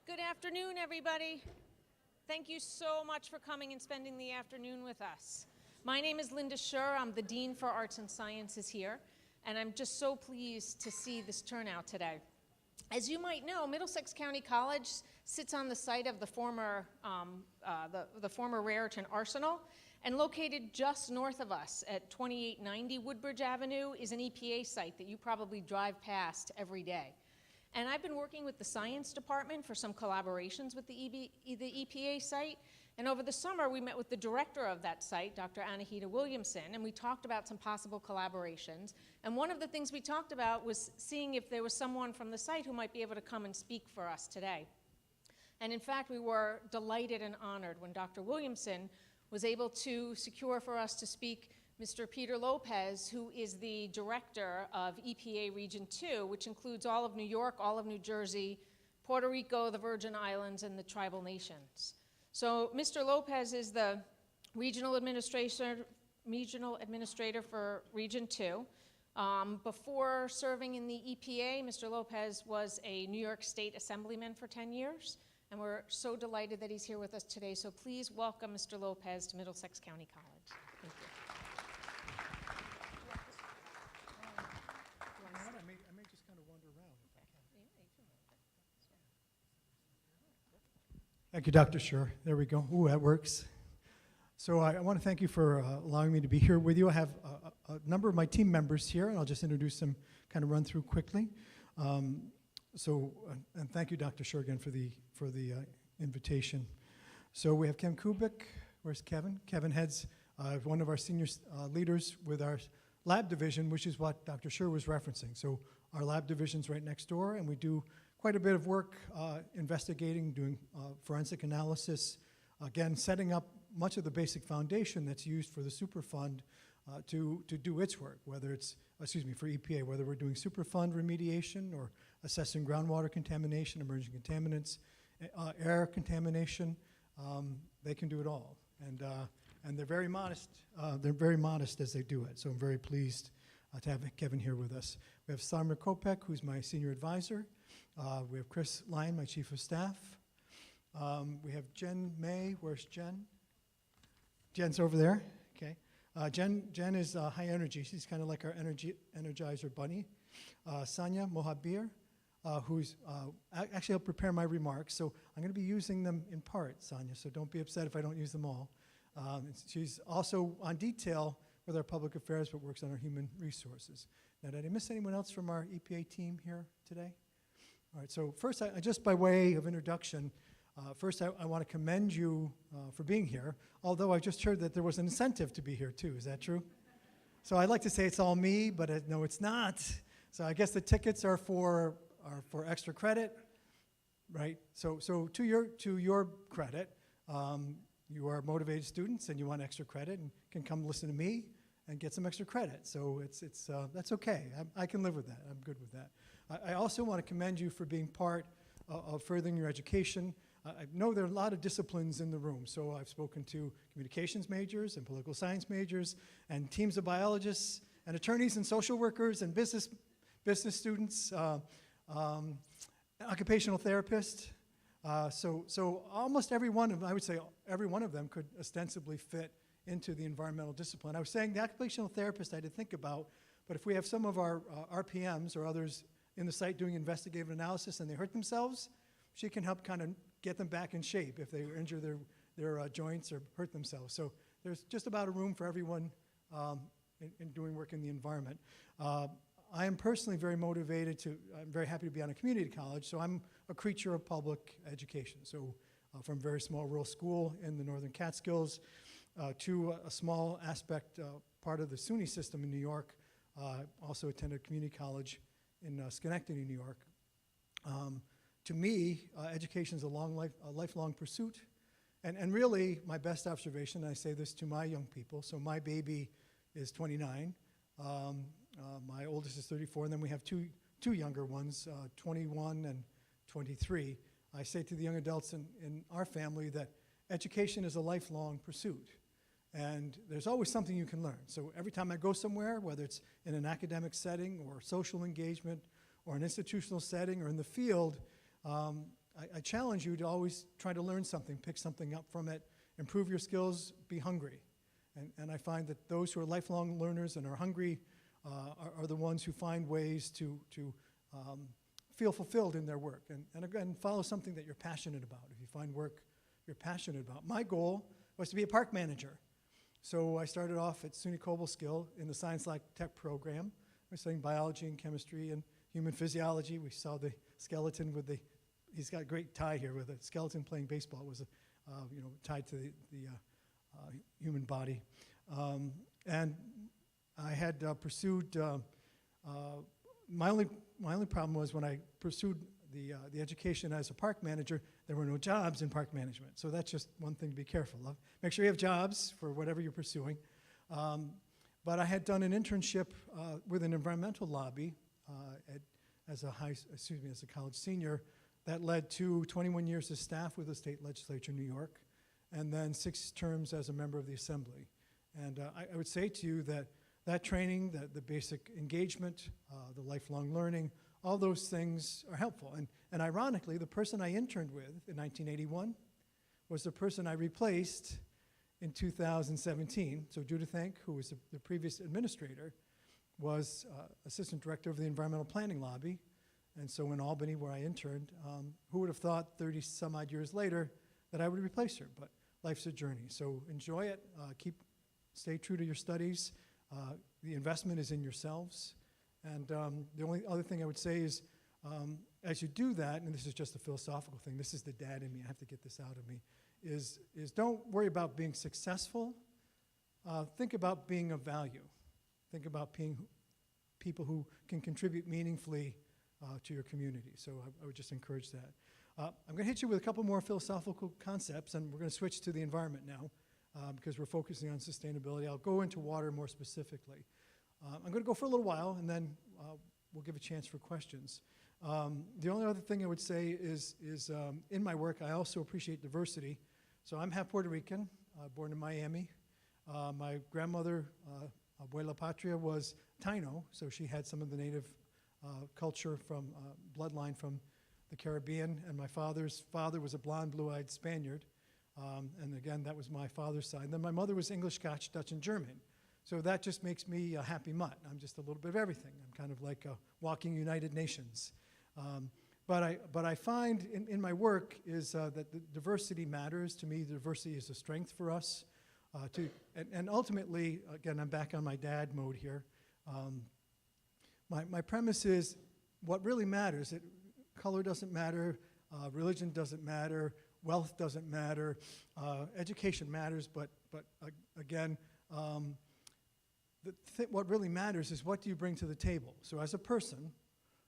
Good afternoon, everybody. Thank you so much for coming and spending the afternoon with us. My name is Linda Schur. I'm the Dean for Arts and Sciences here, and I'm just so pleased to see this turnout today. As you might know, Middlesex County College sits on the site of the former Raritan Arsenal, and located just north of us at 2890 Woodbridge Avenue is an EPA site that you probably drive past every day. And I've been working with the science department for some collaborations with the EPA site. And over the summer, we met with the director of that site, Dr. Anahita Williamson, and we talked about some possible collaborations. And one of the things we talked about was seeing if there was someone from the site who might be able to come and speak for us today. And in fact, we were delighted and honored when Dr. Williamson was able to secure for us to speak Mr. Peter Lopez, who is the director of EPA Region 2, which includes all of New York, all of New Jersey, Puerto Rico, the Virgin Islands, and the tribal nations. So Mr. Lopez is the regional administrator for Region 2. Before serving in the EPA, Mr. Lopez was a New York State Assemblyman for 10 years, and we're so delighted that he's here with us today. So please welcome Mr. Lopez to Middlesex County College. Thank you. I may just kind of wander around if I can. Thank you, Dr. Schur. There we go. Ooh, that works. So I want to thank you for allowing me to be here with you. I have a number of my team members here, and I'll just introduce them, kind of run through quickly. And thank you, Dr. Schur, again, for the invitation. So we have Kevin Kubik. Where's Kevin? Kevin heads one of our senior leaders with our lab division, which is what Dr. Schur was referencing. So our lab division's right next door, and we do quite a bit of work investigating, doing forensic analysis, again, setting up much of the basic foundation that's used for the Superfund to do its work, whether it's, for EPA, whether we're doing Superfund remediation or assessing groundwater contamination, emerging contaminants, air contamination. They can do it all. And they're very modest. They're very modest as they do it. So I'm very pleased to have Kevin here with us. We have Sarma Kopek, who's my senior advisor. We have Chris Lyon, my chief of staff. We have Jen May. Where's Jen? Jen's over there. Okay. Jen is high energy. She's kind of like our energizer bunny. Sanya Mohabir, who's actually helped prepare my remarks. So I'm going to be using them in part, Sanya. So don't be upset if I don't use them all. She's also on detail with our public affairs, but works on our human resources. Now, did I miss anyone else from our EPA team here today? All right, so first, just by way of introduction, first I want to commend you for being here, although I just heard that there was an incentive to be here too. Is that true? So I'd like to say it's all me, but no, it's not. So I guess the tickets are for extra credit, right? So to your credit, you are motivated students and you want extra credit and can come listen to me and get some extra credit. So that's okay. I can live with that. I'm good with that. I also want to commend you for being part of furthering your education. I know there are a lot of disciplines in the room, so I've spoken to communications majors and political science majors and teams of biologists and attorneys and social workers and business students, occupational therapists. So almost every one of them, I would say every one of them could ostensibly fit into the environmental discipline. I was saying the occupational therapist I did think about, but if we have some of our RPMs or others in the site doing investigative analysis and they hurt themselves, she can help kind of get them back in shape if they injure their joints or hurt themselves. So there's just about a room for everyone in doing work in the environment. I am personally very motivated I'm very happy to be on a community college, so I'm a creature of public education. So from a very small rural school in the northern Catskills to a small aspect, part of the SUNY system in New York, also attended community college in Schenectady, New York. To me, education is a lifelong pursuit. And really, my best observation, and I say this to my young people, so my baby is 29. My oldest is 34, and then we have two younger ones, 21 and 23. I say to the young adults in our family that education is a lifelong pursuit, and there's always something you can learn. So every time I go somewhere, whether it's in an academic setting or social engagement or an institutional setting or in the field, I challenge you to always try to learn something, pick something up from it, improve your skills, be hungry. And I find that those who are lifelong learners and are hungry are the ones who find ways to feel fulfilled in their work. And again, follow something that you're passionate about. If you find work you're passionate about. My goal was to be a park manager. So I started off at SUNY Cobleskill in the Science Like Tech program. I was studying biology and chemistry and human physiology. We saw the skeleton with the, he's got a great tie here with a skeleton playing baseball. It was tied to the human body. And I had pursued, my only problem was when I pursued the education as a park manager, there were no jobs in park management. So that's just one thing to be careful of. Make sure you have jobs for whatever you're pursuing. But I had done an internship with an environmental lobby as a college senior. That led to 21 years as staff with the state legislature in New York, and then 6 terms as a member of the assembly. And I would say to you that that training, the basic engagement, the lifelong learning, all those things are helpful. And ironically, the person I interned with in 1981 was the person I replaced in 2017. So Judith Hank, who was the previous administrator, was assistant director of the environmental planning lobby. And so in Albany, where I interned, who would have thought 30 some odd years later that I would replace her? But life's a journey. So enjoy it. Stay true to your studies. The investment is in yourselves. And the only other thing I would say is, as you do that, and this is just a philosophical thing, this is the dad in me, I have to get this out of me, is don't worry about being successful. Think about being of value. Think about being people who can contribute meaningfully to your community. So I would just encourage that. I'm going to hit you with a couple more philosophical concepts, and we're going to switch to the environment now because we're focusing on sustainability. I'll go into water more specifically. I'm going to go for a little while, and then we'll give a chance for questions. The only other thing I would say is in my work, I also appreciate diversity. So I'm half Puerto Rican, born in Miami. My grandmother, Abuela Patria, was Taino, so she had some of the native culture from bloodline from the Caribbean, and my father's father was a blonde, blue-eyed Spaniard. And again, that was my father's side. And then my mother was English, Scotch, Dutch, and German. So that just makes me a happy mutt. I'm just a little bit of everything. I'm kind of like a walking United Nations. But I find in my work is that the diversity matters. To me, diversity is a strength for us. And ultimately, again, I'm back on my dad mode here. My premise is what really matters. Color doesn't matter. Religion doesn't matter. Wealth doesn't matter. Education matters. But again, what really matters is what do you bring to the table. So as a person,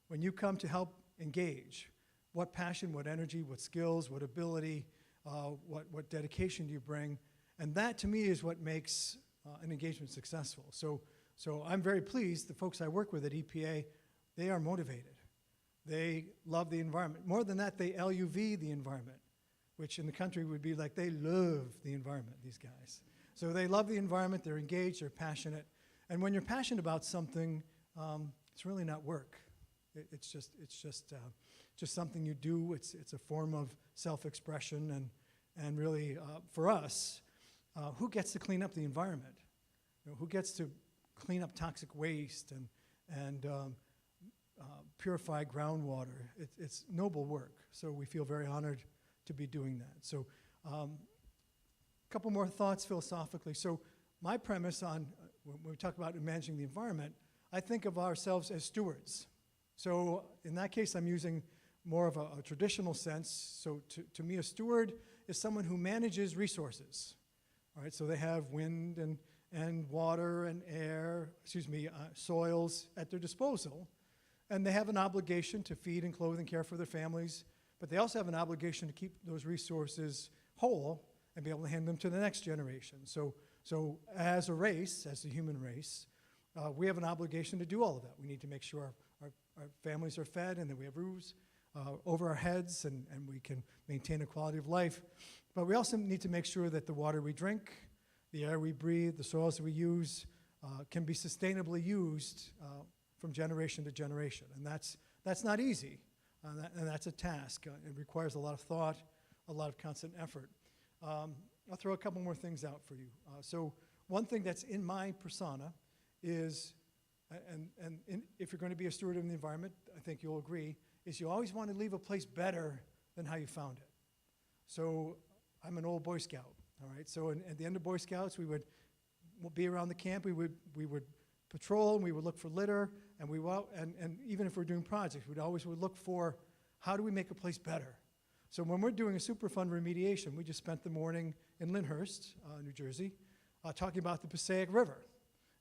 when you come to help engage, what passion, what energy, what skills, what ability, what dedication do you bring? And that, to me, is what makes an engagement successful. So I'm very pleased the folks I work with at EPA, they are motivated. They love the environment. More than that, they LUV the environment, which in the country would be like they love the environment, these guys. So they love the environment, they're engaged, they're passionate. And when you're passionate about something, it's really not work. It's just something you do. It's a form of self-expression, and really, for us, who gets to clean up the environment? Who gets to clean up toxic waste and purify groundwater? It's noble work. So we feel very honored to be doing that. So a couple more thoughts philosophically. So my premise on when we talk about managing the environment, I think of ourselves as stewards. So in that case, I'm using more of a traditional sense. So to me, a steward is someone who manages resources. All right, so they have wind and water and air, soils at their disposal. And they have an obligation to feed and clothe and care for their families. But they also have an obligation to keep those resources whole and be able to hand them to the next generation. So as a race, as the human race, we have an obligation to do all of that. We need to make sure our families are fed and that we have roofs over our heads and we can maintain a quality of life. But we also need to make sure that the water we drink, the air we breathe, the soils that we use can be sustainably used from generation to generation. And that's not easy. And that's a task. It requires a lot of thought, a lot of constant effort. I'll throw a couple more things out for you. So one thing that's in my persona is, if you're going to be a steward of the environment, I think you'll agree, is you always want to leave a place better than how you found it. So I'm an old Boy Scout, all right? So at the end of Boy Scouts, we'll be around the camp, we would patrol, and we would look for litter, and and even if we're doing projects, would look for how do we make a place better. So when we're doing a Superfund remediation, we just spent the morning in Lyndhurst, New Jersey, talking about the Passaic River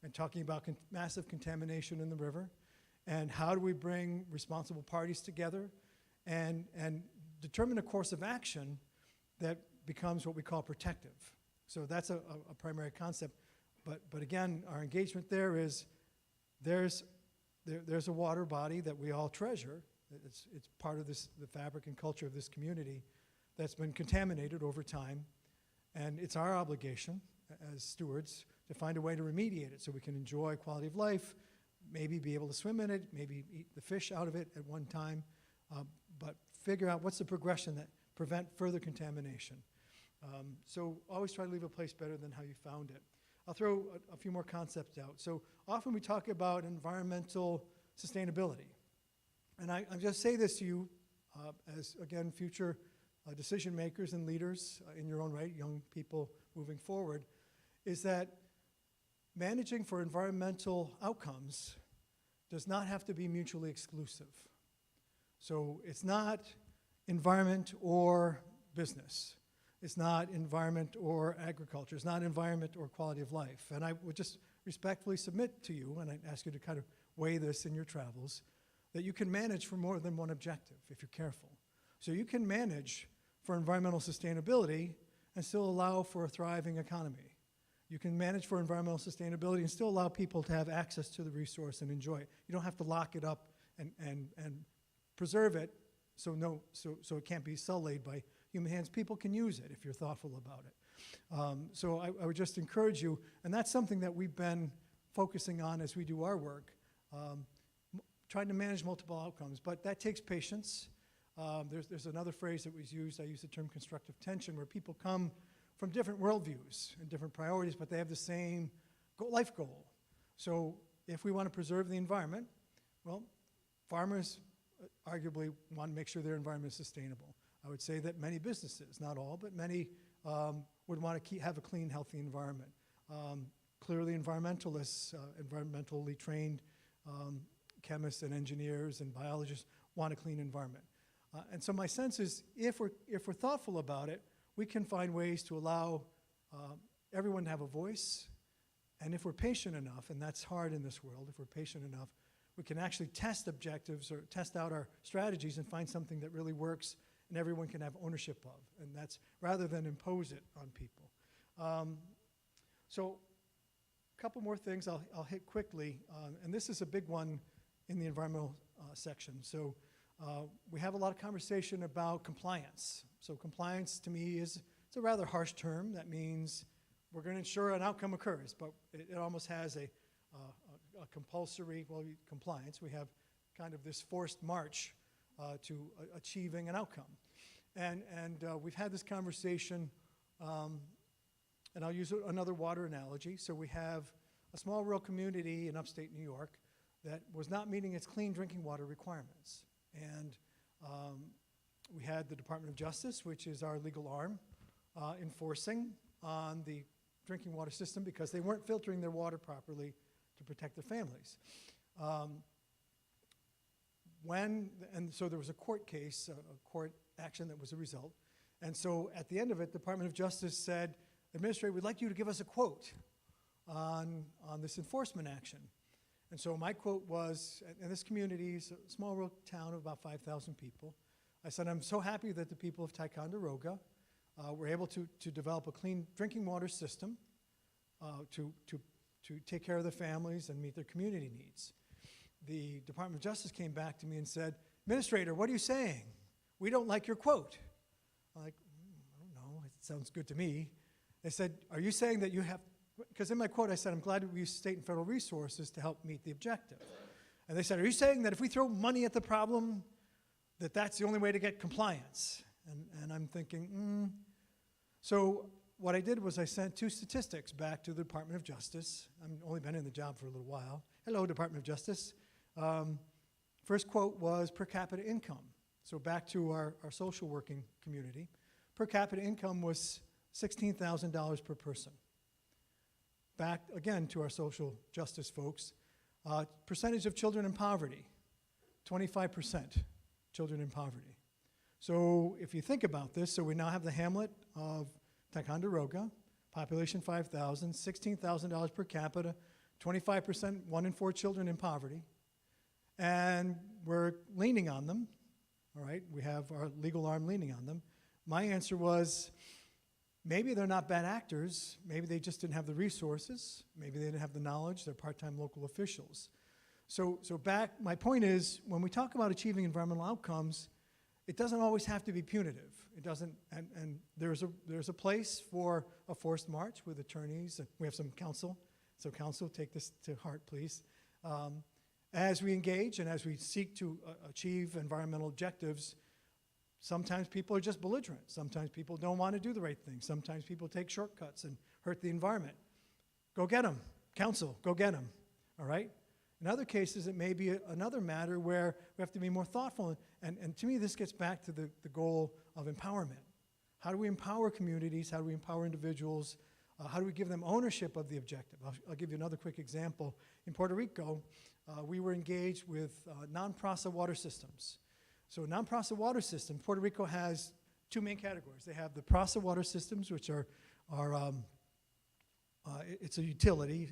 and talking about massive contamination in the river, and how do we bring responsible parties together and determine a course of action that becomes what we call protective. So that's a primary concept. But again, our engagement there is there's a water body that we all treasure. It's part of the fabric and culture of this community that's been contaminated over time, and it's our obligation as stewards to find a way to remediate it so we can enjoy quality of life, maybe be able to swim in it, maybe eat the fish out of it at one time, but figure out what's the progression that prevent further contamination. So always try to leave a place better than how you found it. I'll throw a few more concepts out. So often we talk about environmental sustainability. And I just say this to you as, again, future decision makers and leaders in your own right, young people moving forward, is that managing for environmental outcomes does not have to be mutually exclusive. So it's not environment or business. It's not environment or agriculture. It's not environment or quality of life. And I would just respectfully submit to you, and I ask you to kind of weigh this in your travels, that you can manage for more than one objective if you're careful. So you can manage for environmental sustainability and still allow for a thriving economy. You can manage for environmental sustainability and still allow people to have access to the resource and enjoy it. You don't have to lock it up and preserve it so it can't be sullied by human hands. People can use it if you're thoughtful about it. So I would just encourage you, and that's something that we've been focusing on as we do our work, trying to manage multiple outcomes, but that takes patience. There's another phrase that was used, I use the term constructive tension, where people come from different worldviews and different priorities, but they have the same life goal. So if we want to preserve the environment, well, farmers arguably want to make sure their environment is sustainable. I would say that many businesses, not all, but many would want to have a clean, healthy environment. Clearly environmentalists, environmentally trained chemists and engineers and biologists want a clean environment. And so my sense is if we're thoughtful about it, we can find ways to allow everyone to have a voice. And if we're patient enough, and that's hard in this world, if we're patient enough, we can actually test objectives or test out our strategies and find something that really works and everyone can have ownership of. And that's rather than impose it on people. So a couple more things I'll hit quickly. And this is a big one in the environmental section. So we have a lot of conversation about compliance. So compliance to me it's a rather harsh term. That means we're going to ensure an outcome occurs, but it almost has a compulsory, compliance. We have kind of this forced march to achieving an outcome. And we've had this conversation, and I'll use another water analogy. So we have a small rural community in upstate New York that was not meeting its clean drinking water requirements. And we had the Department of Justice, which is our legal arm, enforcing on the drinking water system because they weren't filtering their water properly to protect their families. And so there was a court case, a court action that was a result. And so at the end of it, the Department of Justice said, Administrator, we'd like you to give us a quote on this enforcement action. And so my quote was, and this community is a small rural town of about 5,000 people. I said, I'm so happy that the people of Ticonderoga were able to develop a clean drinking water system to take care of their families and meet their community needs. The Department of Justice came back to me and said, Administrator, what are you saying? We don't like your quote. I'm like, I don't know, it sounds good to me. They said, are you saying that you have, because in my quote I said, I'm glad we use state and federal resources to help meet the objective. And they said, are you saying that if we throw money at the problem, that's the only way to get compliance. And I'm thinking, So what I did was I sent 2 statistics back to the Department of Justice. I've only been in the job for a little while. Hello, Department of Justice. First quote was per capita income. So back to our social working community. Per capita income was $16,000 per person. Back again to our social justice folks. Percentage of children in poverty, 25% children in poverty. So if you think about this, so we now have the hamlet of Ticonderoga, population 5,000, $16,000 per capita, 25%, 1 in 4 children in poverty, and we're leaning on them, all right? We have our legal arm leaning on them. My answer was, maybe they're not bad actors, maybe they just didn't have the resources, maybe they didn't have the knowledge, they're part-time local officials. So my point is, when we talk about achieving environmental outcomes, it doesn't always have to be punitive. It doesn't, and there's a place for a forced march with attorneys. We have some counsel, so counsel, take this to heart, please. As we engage and as we seek to achieve environmental objectives, sometimes people are just belligerent. Sometimes people don't want to do the right thing. Sometimes people take shortcuts and hurt the environment. Go get them. Counsel, go get them, all right? In other cases, it may be another matter where we have to be more thoughtful. And to me, this gets back to the goal of empowerment. How do we empower communities? How do we empower individuals? How do we give them ownership of the objective? I'll give you another quick example. In Puerto Rico, we were engaged with non-process water systems. So non-process water system, Puerto Rico has 2 main categories. They have the process water systems, which are it's a utility.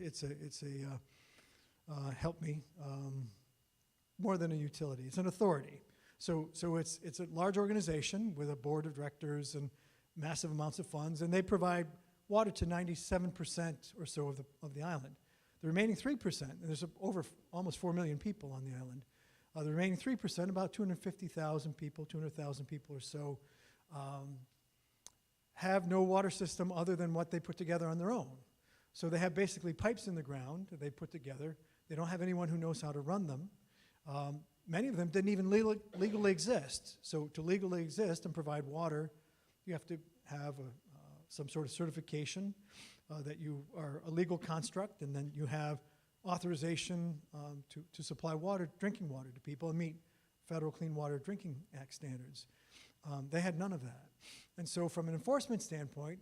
Help me, more than a utility. It's an authority. So it's a large organization with a board of directors and massive amounts of funds, and they provide water to 97% or so of the island. The remaining 3%, and there's over almost 4 million people on the island, the remaining 3%, about 250,000 people, 200,000 people or so, have no water system other than what they put together on their own. So they have basically pipes in the ground that they put together. They don't have anyone who knows how to run them. Many of them didn't even legally exist. So to legally exist and provide water, you have to have some sort of certification that you are a legal construct, and then you have authorization to supply water, drinking water to people and meet Federal Clean Water Drinking Act standards. They had none of that. And so from an enforcement standpoint,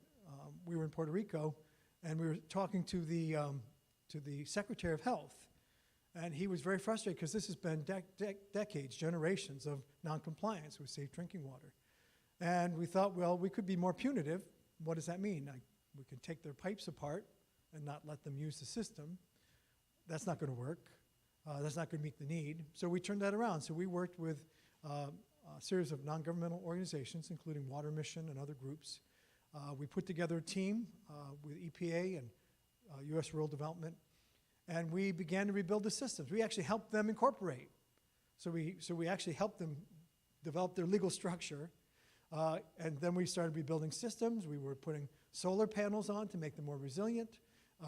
we were in Puerto Rico, and we were talking to the Secretary of Health. And he was very frustrated because this has been decades, generations of noncompliance with safe drinking water. And we thought, well, we could be more punitive. What does that mean? We could take their pipes apart and not let them use the system. That's not going to work. That's not going to meet the need. So we turned that around. So we worked with a series of non-governmental organizations, including Water Mission and other groups. We put together a team with EPA and U.S. Rural Development, and we began to rebuild the systems. We actually helped them incorporate. So we actually helped them develop their legal structure, and then we started rebuilding systems. We were putting solar panels on to make them more resilient.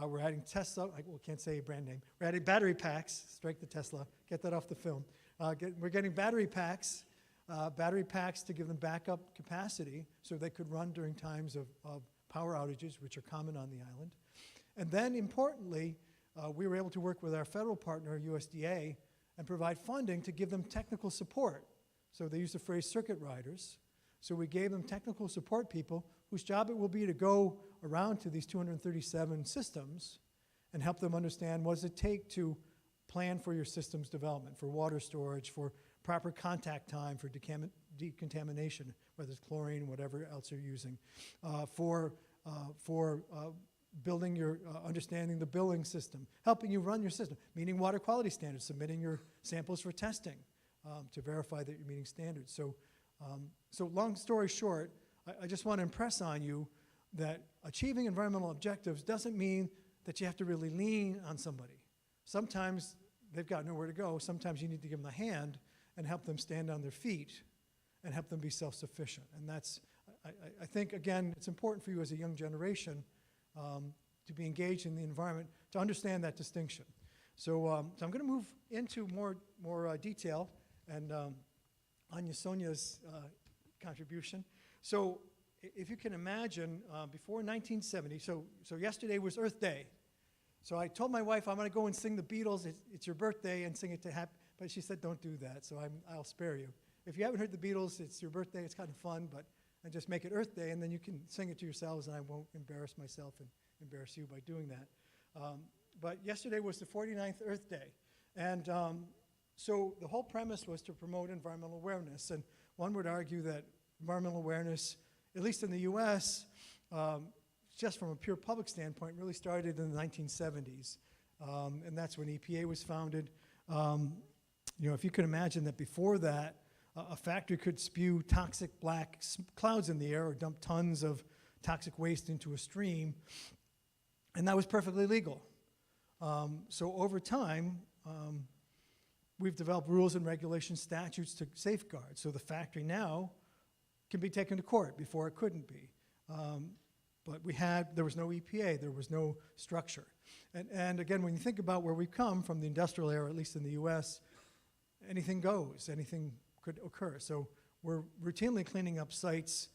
We're adding Tesla, can't say a brand name. We're adding battery packs, strike the Tesla, get that off the film. We're getting battery packs to give them backup capacity so they could run during times of power outages, which are common on the island. And then importantly, we were able to work with our federal partner, USDA, and provide funding to give them technical support. So they use the phrase circuit riders. So we gave them technical support people whose job it will be to go around to these 237 systems and help them understand what does it take to plan for your system's development, for water storage, for proper contact time, for decontamination, whether it's chlorine, whatever else you're using, for building your, understanding the billing system, helping you run your system, meeting water quality standards, submitting your samples for testing to verify that you're meeting standards. So long story short, I just want to impress on you that achieving environmental objectives doesn't mean that you have to really lean on somebody. Sometimes they've got nowhere to go. Sometimes you need to give them a hand and help them stand on their feet and help them be self-sufficient. And that's, I think, again, it's important for you as a young generation to be engaged in the environment, to understand that distinction. So I'm going to move into more detail, and Anya Sonia's contribution. So if you can imagine, before 1970, so yesterday was Earth Day. So I told my wife, I'm going to go and sing the Beatles, it's your birthday, and sing it to happy, but she said, don't do that, so I'll spare you. If you haven't heard the Beatles, it's your birthday, it's kind of fun, but and just make it Earth Day, and then you can sing it to yourselves, and I won't embarrass myself and embarrass you by doing that. But yesterday was the 49th Earth Day, and so the whole premise was to promote environmental awareness, and one would argue that environmental awareness, at least in the US, just from a pure public standpoint, really started in the 1970s, and that's when EPA was founded. If you could imagine that before that, a factory could spew toxic black clouds in the air or dump tons of toxic waste into a stream, and that was perfectly legal. So over time, we've developed rules and regulations, statutes to safeguard. So the factory now can be taken to court. Before it couldn't be. But there was no EPA, there was no structure. And again, when you think about where we've come from the industrial era, at least in the US, anything goes, anything could occur. So we're routinely cleaning up sites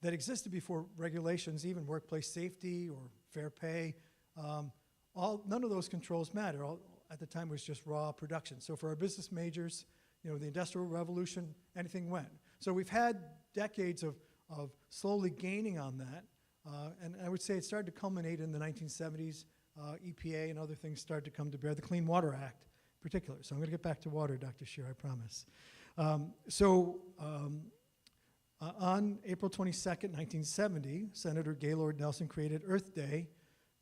that existed before regulations, even workplace safety or fair pay. None of those controls matter. At the time, it was just raw production. So for our business majors, the Industrial Revolution, anything went. So we've had decades of slowly gaining on that. And I would say it started to culminate in the 1970s. EPA and other things started to come to bear, the Clean Water Act in particular. So I'm going to get back to water, Dr. Scheer, I promise. On April 22nd, 1970, Senator Gaylord Nelson created Earth Day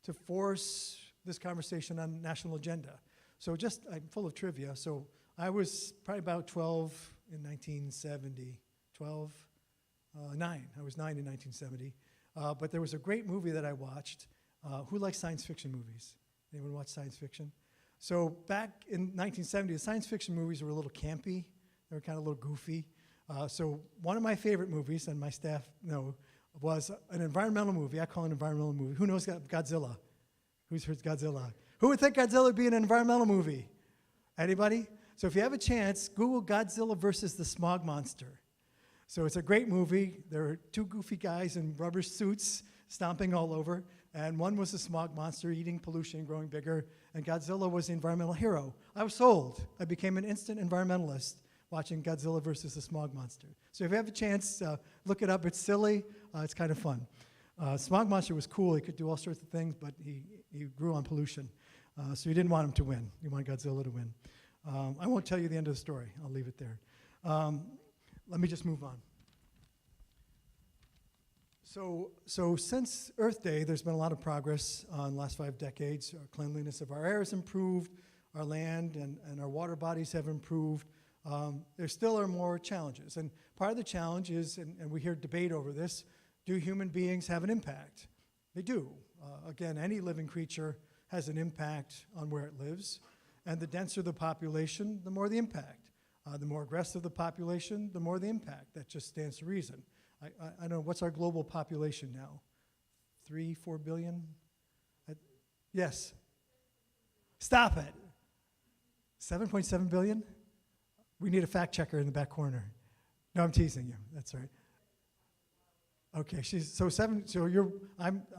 to force this conversation on the national agenda. So I'm full of trivia. So I was probably about 12 in 1970, 9. I was 9 in 1970. But there was a great movie that I watched. Who likes science fiction movies? Anyone watch science fiction? So back in 1970, the science fiction movies were a little campy. They were kind of a little goofy. So one of my favorite movies, and my staff know, was an environmental movie. I call it an environmental movie. Who knows Godzilla? Who's heard Godzilla? Who would think Godzilla would be an environmental movie? Anybody? So if you have a chance, Google Godzilla versus the Smog Monster. So it's a great movie. There are two goofy guys in rubber suits stomping all over, and one was the smog monster eating pollution, growing bigger, and Godzilla was the environmental hero. I was sold. I became an instant environmentalist watching Godzilla versus the smog monster. So if you have a chance, look it up. It's silly. It's kind of fun. Smog monster was cool. He could do all sorts of things, but he grew on pollution. So you didn't want him to win. You wanted Godzilla to win. I won't tell you the end of the story. I'll leave it there. Let me just move on. So since Earth Day, there's been a lot of progress in the last 5 decades. Our cleanliness of our air has improved, our land and our water bodies have improved. There still are more challenges. And part of the challenge is, and we hear debate over this, do human beings have an impact? They do. Again, any living creature has an impact on where it lives. And the denser the population, the more the impact. The more aggressive the population, the more the impact. That just stands to reason. I don't know, what's our global population now? 3-4 billion? Yes. Stop it. 7.7 billion? We need a fact checker in the back corner. No, I'm teasing you. That's right. Okay,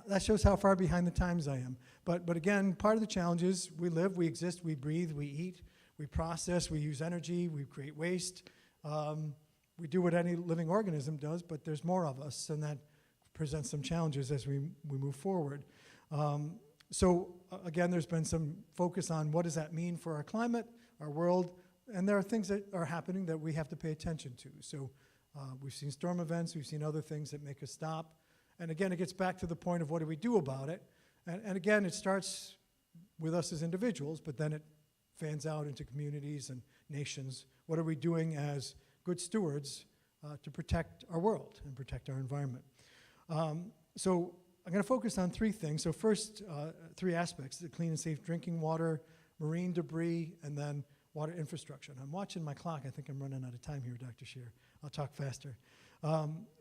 that shows how far behind the times I am. But again, part of the challenge is we live, we exist, we breathe, we eat, we process, we use energy, we create waste. We do what any living organism does, but there's more of us, and that presents some challenges as we move forward. Again, there's been some focus on what does that mean for our climate, our world, and there are things that are happening that we have to pay attention to. So we've seen storm events, we've seen other things that make us stop. And again, it gets back to the point of what do we do about it? And again, it starts with us as individuals, but then it fans out into communities and nations. What are we doing as good stewards to protect our world and protect our environment? So I'm going to focus on 3 things. So first, 3 aspects: the clean and safe drinking water, marine debris, and then water infrastructure. And I'm watching my clock. I think I'm running out of time here, Dr. Scheer. I'll talk faster.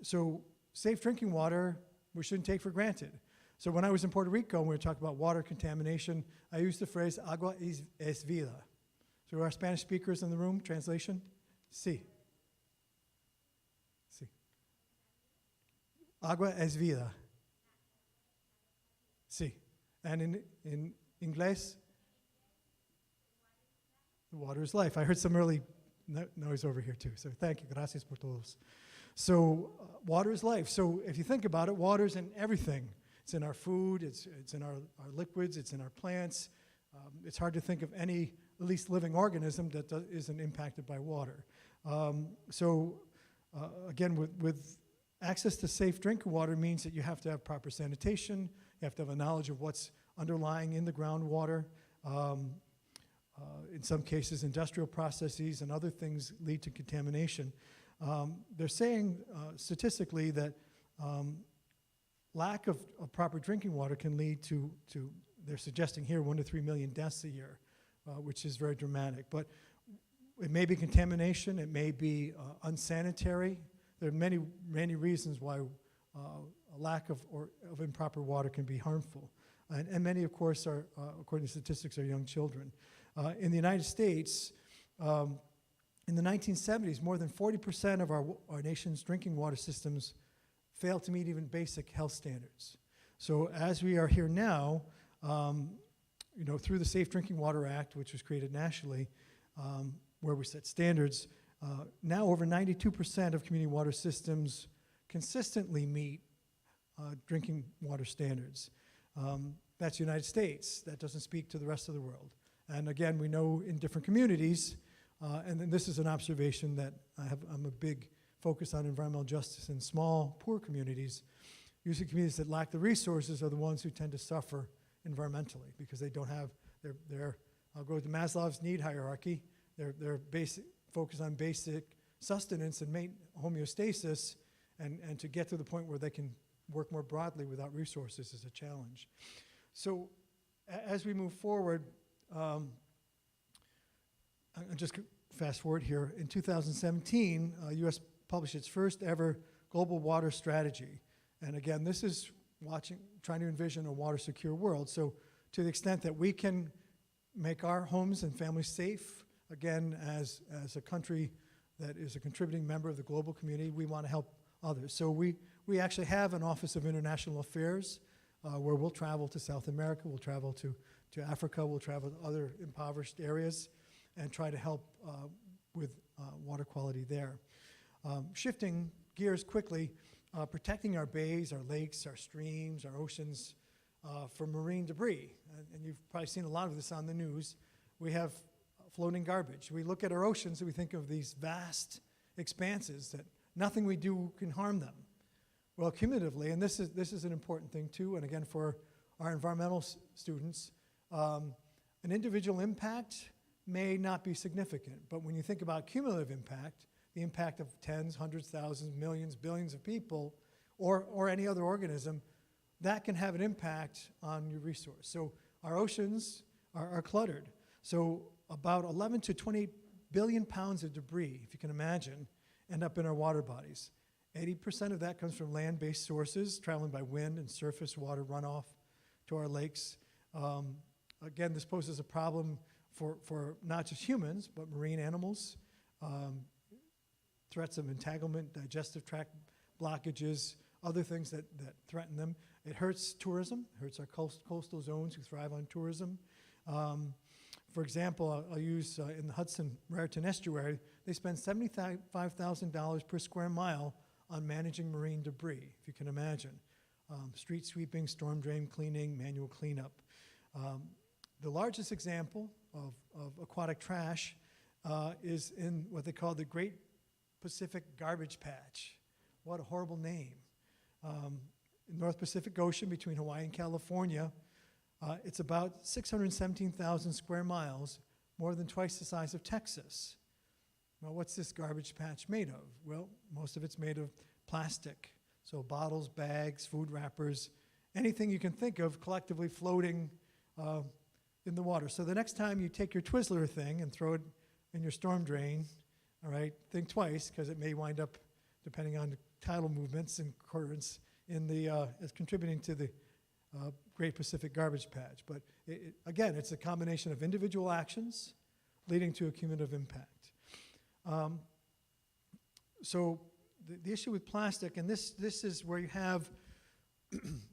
So safe drinking water, we shouldn't take for granted. So when I was in Puerto Rico, and we were talking about water contamination, I used the phrase, agua es vida. So our Spanish speakers in the room, translation? Sí. Agua es vida. Sí. And in English, water is life. I heard some early noise over here too, so thank you. Gracias por todos. So water is life. So if you think about it, water's in everything. It's in our food, it's in our liquids, it's in our plants. It's hard to think of any, at least living organism that isn't impacted by water. Again, with access to safe drinking water means that you have to have proper sanitation, you have to have a knowledge of what's underlying in the groundwater. In some cases, industrial processes and other things lead to contamination. They're saying statistically that lack of proper drinking water can lead to they're suggesting here 1 to 3 million deaths a year, which is very dramatic. But it may be contamination, it may be unsanitary. There are many reasons why a lack of improper water can be harmful. And many, of course, are, according to statistics, are young children. In the United States, in the 1970s, more than 40% of our nation's drinking water systems failed to meet even basic health standards. So as we are here now, through the Safe Drinking Water Act, which was created nationally, where we set standards, now over 92% of community water systems consistently meet drinking water standards. That's the United States. That doesn't speak to the rest of the world. And again, we know in different communities, and then this is an observation that I'm a big focus on environmental justice in small, poor communities. Usually communities that lack the resources are the ones who tend to suffer environmentally because they don't have I'll go to Maslow's need hierarchy. They're focused on basic sustenance and homeostasis, and to get to the point where they can work more broadly without resources is a challenge. So as we move forward, I'll just fast forward here. In 2017, U.S. published its first ever global water strategy. And again, this is trying to envision a water secure world. So to the extent that we can make our homes and families safe, again, as a country that is a contributing member of the global community, we want to help others. So we actually have an Office of International Affairs where we'll travel to South America, we'll travel to Africa, we'll travel to other impoverished areas and try to help with water quality there. Shifting gears quickly, protecting our bays, our lakes, our streams, our oceans from marine debris. And you've probably seen a lot of this on the news. We have floating garbage. We look at our oceans and we think of these vast expanses that nothing we do can harm them. Well, cumulatively, and this is an important thing too, and again for our environmental students, an individual impact may not be significant, but when you think about cumulative impact, the impact of tens, hundreds, thousands, millions, billions of people, or any other organism, that can have an impact on your resource. So our oceans are cluttered. So about 11 to 20 billion pounds of debris, if you can imagine, end up in our water bodies. 80% of that comes from land-based sources, traveling by wind and surface water runoff to our lakes. Again, this poses a problem for not just humans, but marine animals. Threats of entanglement, digestive tract blockages, other things that threaten them. It hurts tourism, hurts our coastal zones who thrive on tourism. For example, I'll use in the Hudson Raritan Estuary, they spend $75,000 per square mile on managing marine debris, if you can imagine. Street sweeping, storm drain cleaning, manual cleanup. The largest example of aquatic trash is in what they call the Great Pacific Garbage Patch. What a horrible name. In North Pacific Ocean between Hawaii and California, it's about 617,000 square miles, more than twice the size of Texas. Well, what's this garbage patch made of? Well, most of it's made of plastic. So bottles, bags, food wrappers, anything you can think of collectively floating in the water. So the next time you take your Twizzler thing and throw it in your storm drain, all right, think twice, because it may wind up, depending on the tidal movements and currents, as contributing to the Great Pacific Garbage Patch. But again, it's a combination of individual actions leading to a cumulative impact. So the issue with plastic, and this is where you have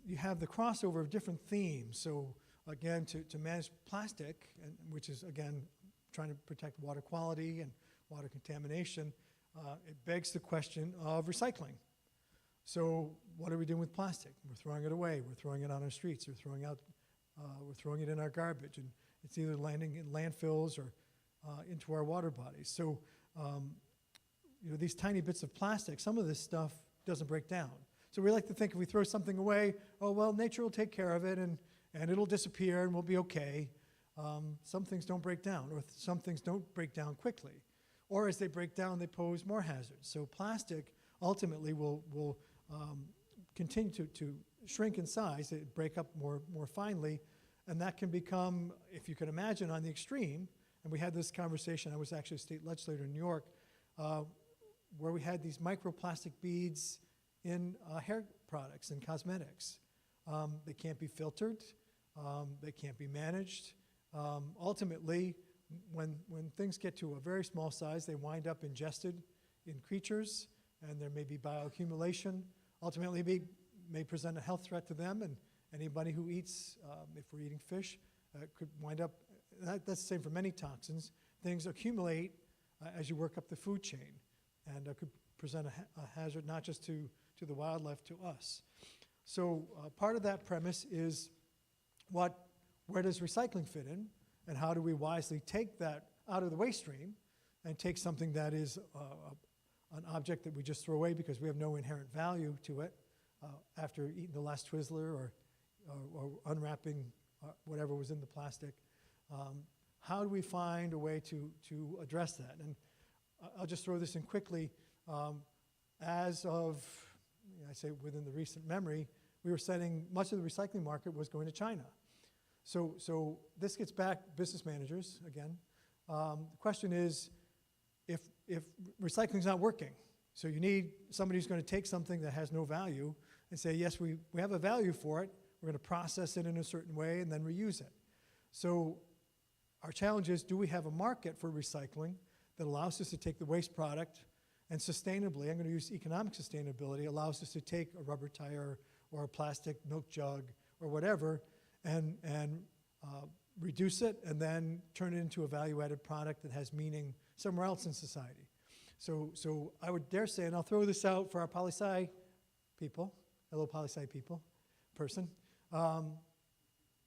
you have the crossover of different themes. So again, to manage plastic, which is again trying to protect water quality and water contamination, it begs the question of recycling. So what are we doing with plastic? We're throwing it away. We're throwing it on our streets. We're throwing it in our garbage, and it's either landing in landfills or into our water bodies. So these tiny bits of plastic, some of this stuff doesn't break down. So we like to think if we throw something away, oh, well, nature will take care of it, and it'll disappear, and we'll be okay. Some things don't break down, or some things don't break down quickly. Or as they break down, they pose more hazards. So plastic ultimately will continue to shrink in size, it break up more finely, and that can become, if you can imagine, on the extreme, and we had this conversation, I was actually a state legislator in New York, where we had these microplastic beads in hair products and cosmetics. They can't be filtered, they can't be managed. Ultimately, when things get to a very small size, they wind up ingested in creatures, and there may be bioaccumulation. Ultimately, may present a health threat to them, and anybody who eats, if we're eating fish, could wind up, that's the same for many toxins. Things accumulate as you work up the food chain, and could present a hazard not just to the wildlife, to us. So part of that premise is where does recycling fit in, and how do we wisely take that out of the waste stream and take something that is an object that we just throw away because we have no inherent value to it after eating the last Twizzler or unwrapping whatever was in the plastic. How do we find a way to address that? And I'll just throw this in quickly. As of, I say within the recent memory, we were saying much of the recycling market was going to China. So this gets back business managers again. The question is, if recycling's not working, so you need somebody who's going to take something that has no value and say, yes, we have a value for it, we're going to process it in a certain way and then reuse it. So our challenge is, do we have a market for recycling that allows us to take the waste product and sustainably, I'm going to use economic sustainability, allows us to take a rubber tire or a plastic milk jug or whatever and reduce it and then turn it into a value-added product that has meaning somewhere else in society. So I would dare say, and I'll throw this out for our poli-sci people, hello poli-sci person,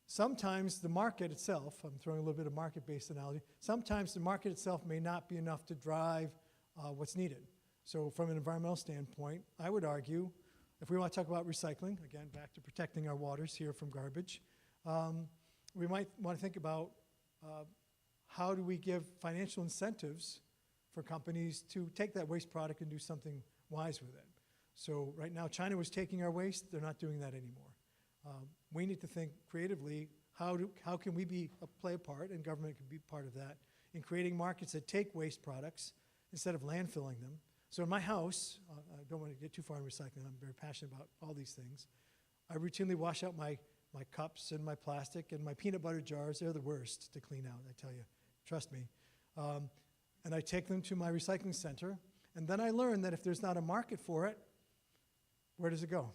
sometimes the market itself, I'm throwing a little bit of market-based analogy, sometimes the market itself may not be enough to drive what's needed. So from an environmental standpoint, I would argue, if we want to talk about recycling, again, back to protecting our waters here from garbage, we might want to think about how do we give financial incentives for companies to take that waste product and do something wise with it. So right now, China was taking our waste. They're not doing that anymore. We need to think creatively, how can we play a part, and government can be part of that, in creating markets that take waste products instead of landfilling them. So in my house, I don't want to get too far in recycling. I'm very passionate about all these things. I routinely wash out my cups and my plastic and my peanut butter jars. They're the worst to clean out, I tell you. Trust me. And I take them to my recycling center. And then I learn that if there's not a market for it, where does it go?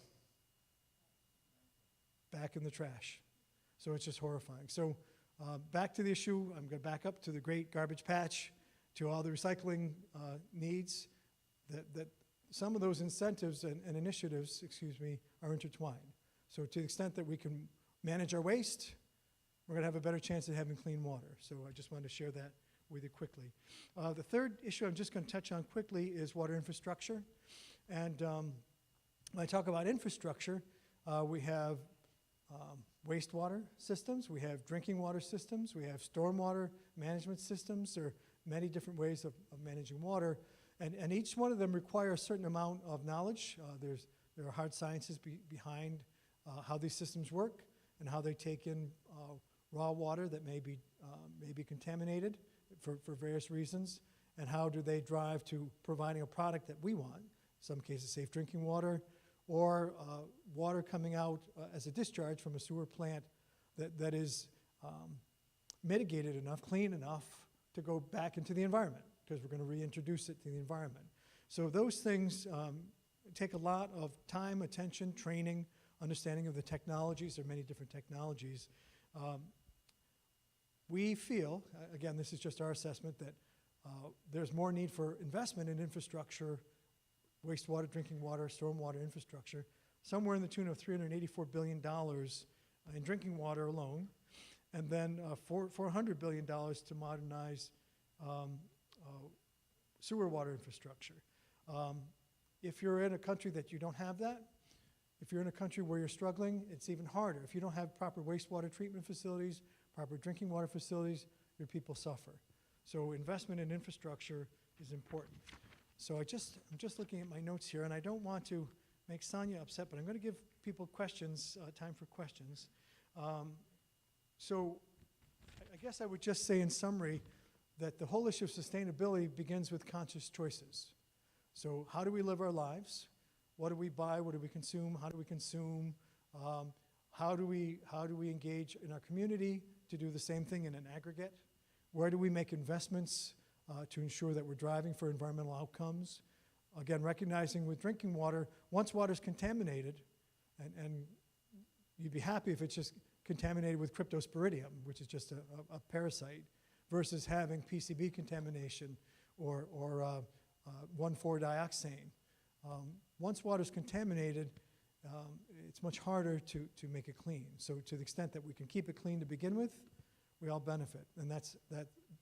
Back in the trash. So it's just horrifying. So back to the issue. I'm going to back up to the great garbage patch, to all the recycling needs, that some of those incentives and initiatives, are intertwined. So to the extent that we can manage our waste, we're going to have a better chance of having clean water. So I just wanted to share that with you quickly. The third issue I'm just going to touch on quickly is water infrastructure. And when I talk about infrastructure, we have wastewater systems, we have drinking water systems, we have stormwater management systems. There are many different ways of managing water. And each one of them require a certain amount of knowledge. There are hard sciences behind how these systems work and how they take in raw water that may be contaminated for various reasons, and how do they drive to providing a product that we want, in some cases safe drinking water, or water coming out as a discharge from a sewer plant that is mitigated enough, clean enough to go back into the environment, because we're going to reintroduce it to the environment. So those things take a lot of time, attention, training, understanding of the technologies. There are many different technologies. We feel, again, this is just our assessment, that there's more need for investment in infrastructure, wastewater, drinking water, stormwater infrastructure, somewhere in the tune of $384 billion in drinking water alone, and then $400 billion to modernize sewer water infrastructure. If you're in a country that you don't have that, if you're in a country where you're struggling, it's even harder. If you don't have proper wastewater treatment facilities, proper drinking water facilities, your people suffer. So investment in infrastructure is important. So I'm just looking at my notes here, and I don't want to make Sonia upset, but I'm going to give people questions, time for questions. So I guess I would just say in summary that the whole issue of sustainability begins with conscious choices. So how do we live our lives? What do we buy? What do we consume? How do we consume? How do we engage in our community to do the same thing in an aggregate? Where do we make investments to ensure that we're driving for environmental outcomes? Again, recognizing with drinking water, once water's contaminated, and you'd be happy if it's just contaminated with cryptosporidium, which is just a parasite, versus having PCB contamination or 1,4-dioxane. Once water's contaminated, it's much harder to make it clean. So to the extent that we can keep it clean to begin with, we all benefit. And that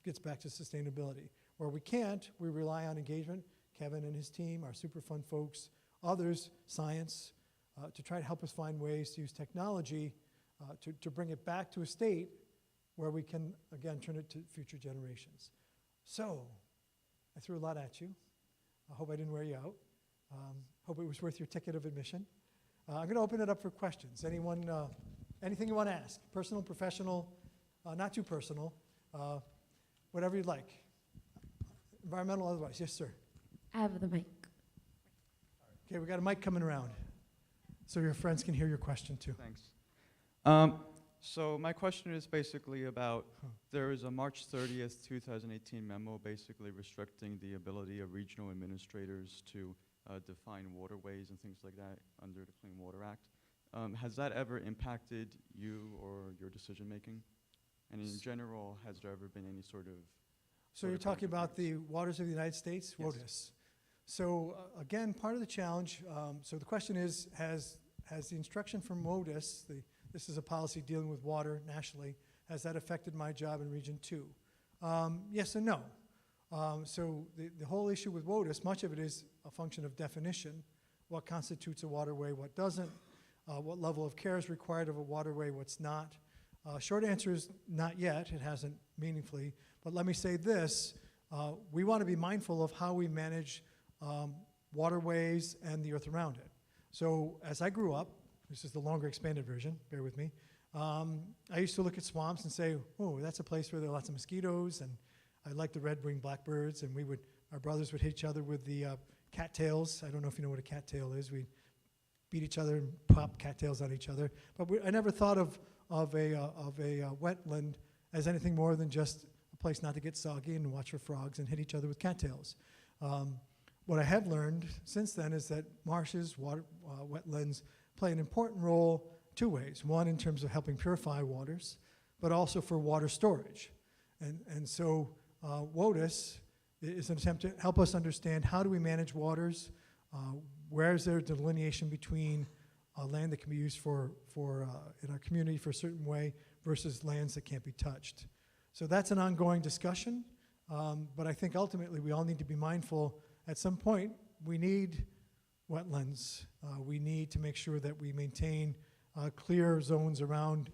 gets back to sustainability. Where we can't, we rely on engagement. Kevin and his team, our Superfund folks, others, science, to try to help us find ways to use technology to bring it back to a state where we can, again, turn it to future generations. So, I threw a lot at you. I hope I didn't wear you out. Hope it was worth your ticket of admission. I'm going to open it up for questions. Anyone, anything you want to ask? Personal, professional, not too personal, whatever you'd like. Environmental, otherwise. Yes, sir. I have the mic. Okay, we got a mic coming around, so your friends can hear your question too. Thanks. So my question is basically about, there is a March 30th, 2018 memo basically restricting the ability of regional administrators to define waterways and things like that under the Clean Water Act. Has that ever impacted you or your decision making? And in general, has there ever been any sort of... So you're talking about the waters of the United States, Yes. WOTUS. So again, part of the challenge, so the question is, has the instruction from WOTUS, this is a policy dealing with water nationally, has that affected my job in Region 2? Yes and no. So the whole issue with WOTUS, much of it is a function of definition. What constitutes a waterway, what doesn't, what level of care is required of a waterway, what's not. Short answer is not yet, it hasn't meaningfully. But let me say this, we want to be mindful of how we manage waterways and the earth around it. So as I grew up, this is the longer expanded version, bear with me, I used to look at swamps and say, oh, that's a place where there are lots of mosquitoes, and I like the red-winged blackbirds, and our brothers would hit each other with the cattails. I don't know if you know what a cattail is. We'd beat each other and pop cattails on each other. But I never thought of a wetland as anything more than just a place not to get soggy and watch for frogs and hit each other with cattails. What I have learned since then is that marshes, wetlands, play an important role two ways. One, in terms of helping purify waters, but also for water storage. And so WOTUS is an attempt to help us understand how do we manage waters, where is there delineation between land that can be used in our community for a certain way versus lands that can't be touched. So that's an ongoing discussion, but I think ultimately we all need to be mindful. At some point, we need wetlands. We need to make sure that we maintain clear zones around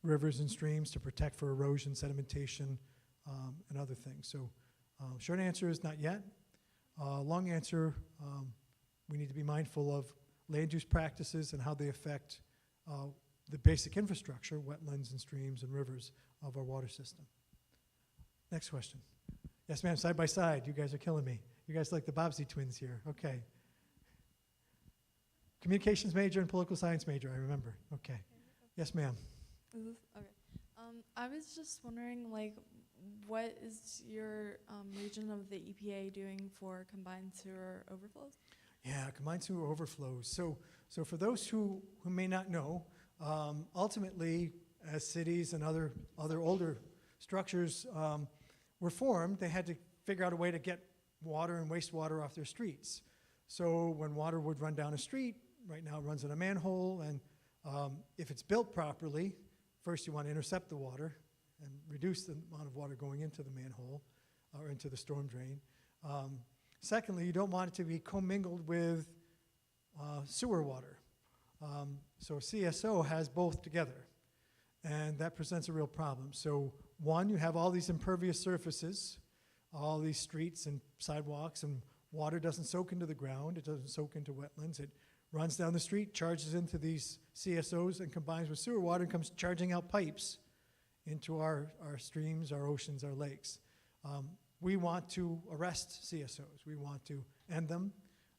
rivers and streams to protect for erosion, sedimentation, and other things. So short answer is not yet. Long answer, we need to be mindful of land use practices and how they affect the basic infrastructure, wetlands and streams and rivers of our water system. Next question. Yes, ma'am, side by side. You guys are killing me. You guys are like the Bobbsey twins here. Okay. Communications major and political science major, I remember. Okay. Yes, ma'am. Okay. I was just wondering, like, what is your region of the EPA doing for combined sewer overflows? Yeah, combined sewer overflows. So for those who may not know, ultimately, as cities and other older structures were formed, they had to figure out a way to get water and wastewater off their streets. So when water would run down a street, right now it runs in a manhole, and if it's built properly, first you want to intercept the water and reduce the amount of water going into the manhole or into the storm drain. Secondly, you don't want it to be commingled with sewer water. So CSO has both together, and that presents a real problem. So one, you have all these impervious surfaces, all these streets and sidewalks, and water doesn't soak into the ground, it doesn't soak into wetlands, it runs down the street, charges into these CSOs and combines with sewer water and comes charging out pipes into our streams, our oceans, our lakes. We want to arrest CSOs. We want to end them.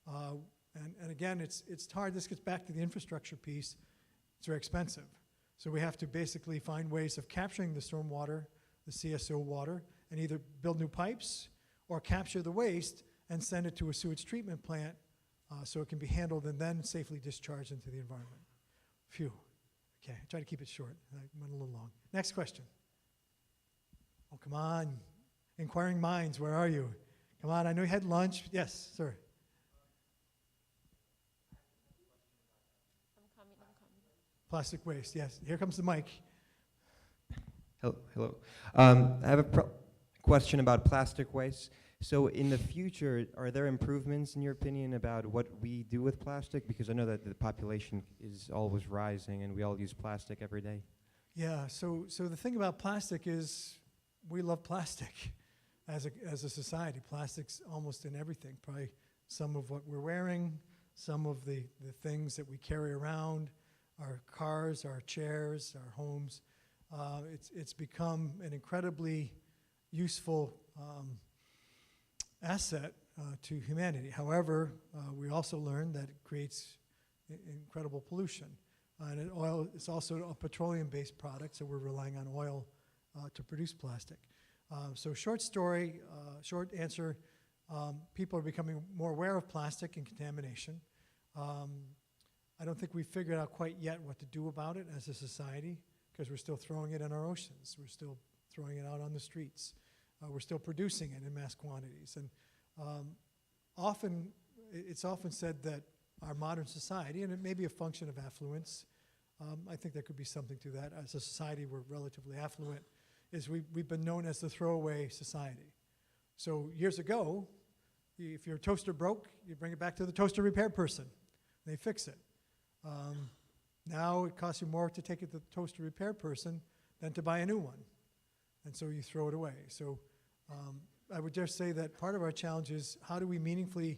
And again, it's hard. This gets back to the infrastructure piece. It's very expensive. So we have to basically find ways of capturing the storm water, the CSO water, and either build new pipes or capture the waste and send it to a sewage treatment plant so it can be handled and then safely discharged into the environment. Phew. Okay, I try to keep it short. I went a little long. Next question. Oh, come on. Inquiring minds, where are you? Come on, I know you had lunch. Yes, sir. I'm coming. Plastic waste, yes. Here comes the mic. Hello. I have a question about plastic waste. So in the future, are there improvements, in your opinion, about what we do with plastic? Because I know that the population is always rising and we all use plastic every day. Yeah, so the thing about plastic is we love plastic as a society. Plastic's almost in everything. Probably some of what we're wearing, some of the things that we carry around, our cars, our chairs, our homes. It's become an incredibly useful asset to humanity. However, we also learned that it creates incredible pollution. And oil is also a petroleum-based product, so we're relying on oil to produce plastic. So short answer, people are becoming more aware of plastic and contamination. I don't think we've figured out quite yet what to do about it as a society, because we're still throwing it in our oceans. We're still throwing it out on the streets. We're still producing it in mass quantities. And it's often said that our modern society, and it may be a function of affluence, I think there could be something to that. As a society, we're relatively affluent, is we've been known as the throwaway society. So years ago, if your toaster broke, you bring it back to the toaster repair person. They fix it. Now it costs you more to take it to the toaster repair person than to buy a new one. And so you throw it away. So I would just say that part of our challenge is how do we meaningfully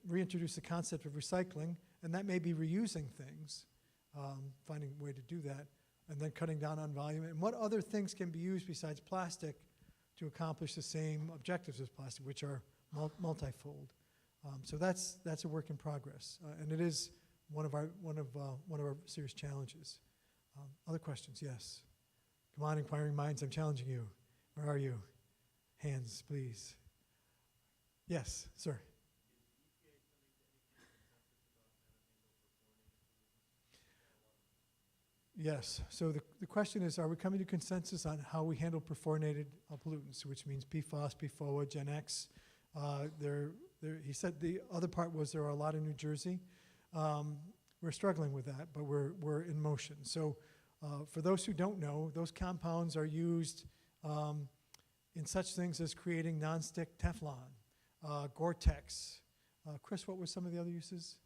reintroduce the concept of recycling, and that may be reusing things, finding a way to do that, and then cutting down on volume. And what other things can be used besides plastic to accomplish the same objectives as plastic, which are multifold. So that's a work in progress, and it is one of our serious challenges. Other questions? Yes. Come on, inquiring minds. I'm challenging you. Where are you? Hands, please. Yes, sir. Yes. So the question is, are we coming to consensus on how we handle perfluorinated pollutants, which means PFAS, PFOA, Gen X? He said the other part was there are a lot in New Jersey. We're struggling with that, but we're in motion. So for those who don't know, those compounds are used in such things as creating nonstick Teflon, Gore-Tex. Chris, what were some of the other uses?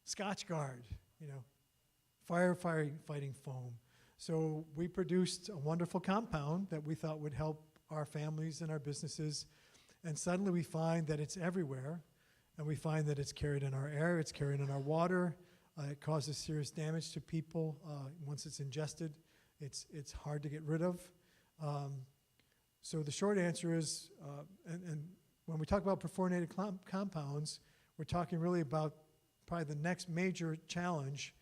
Scotchgard, firefighting foam. So we produced a wonderful compound that we thought would help our families and our businesses, and suddenly we find that it's everywhere, and we find that it's carried in our air, it's carried in our water, it causes serious damage to people once it's ingested. It's hard to get rid of. So the short answer is, and when we talk about perfluorinated compounds, we're talking really about probably the next major challenge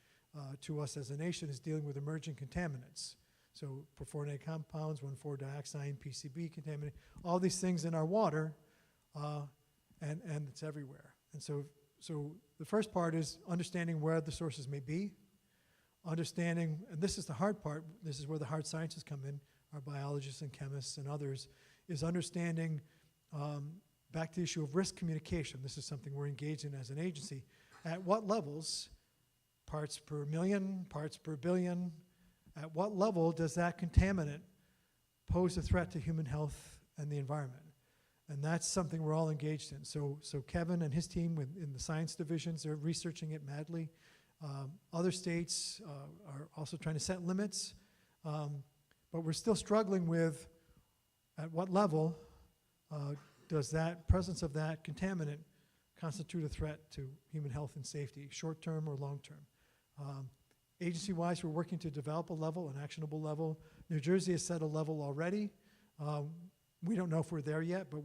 to us as a nation is dealing with emerging contaminants. So perfluorinated compounds, 1,4-dioxane, PCB contaminant, all these things in our water, and it's everywhere. And so the first part is understanding where the sources may be, understanding, and this is the hard part, this is where the hard sciences come in, our biologists and chemists and others, is understanding, back to the issue of risk communication. This is something we're engaged in as an agency. At what levels, parts per million, parts per billion, at what level does that contaminant pose a threat to human health and the environment? And that's something we're all engaged in. So Kevin and his team in the science divisions, they're researching it madly. Other states are also trying to set limits, but we're still struggling with at what level does that presence of that contaminant constitute a threat to human health and safety, short-term or long-term. Agency-wise, we're working to develop a level, an actionable level. New Jersey has set a level already. We don't know if we're there yet, but